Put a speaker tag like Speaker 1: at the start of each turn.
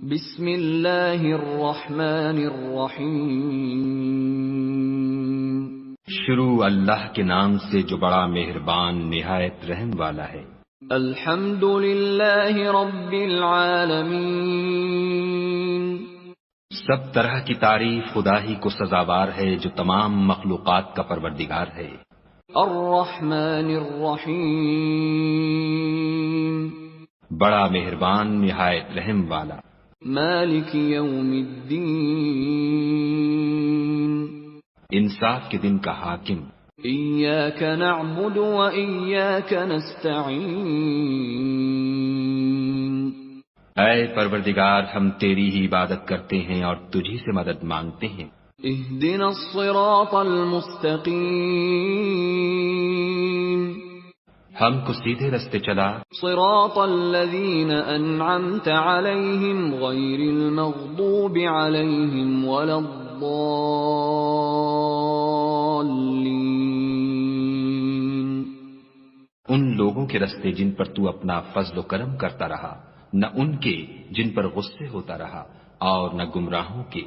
Speaker 1: بسم اللہ الرحمن الرحیم۔
Speaker 2: شروع اللہ کے نام سے جو بڑا مہربان نہایت رحم والا ہے۔
Speaker 1: الحمد للہ رب العالمین۔
Speaker 2: سب طرح کی تعریف خدا ہی کو سزاوار ہے جو تمام مخلوقات کا پروردگار ہے۔
Speaker 1: الرحمن الرحیم۔
Speaker 2: بڑا مہربان نہایت رحم والا۔
Speaker 1: مالک یوم الدین۔
Speaker 2: انصاف کے دن کا حاکم۔
Speaker 1: ایاک نعبد و ایاک نستعین۔
Speaker 2: اے پروردگار ہم تیری ہی عبادت کرتے ہیں اور تجھی سے مدد مانگتے ہیں۔
Speaker 1: اہدنا الصراط المستقیم۔
Speaker 2: ہم کو سیدھے رستے چلا۔
Speaker 1: صراط الذین انعمت علیہم غیر المغضوب علیہم ولا الضالین۔
Speaker 2: ان لوگوں کے رستے جن پر تو اپنا فضل و کرم کرتا رہا، نہ ان کے جن پر غصے ہوتا رہا، اور نہ گمراہوں کے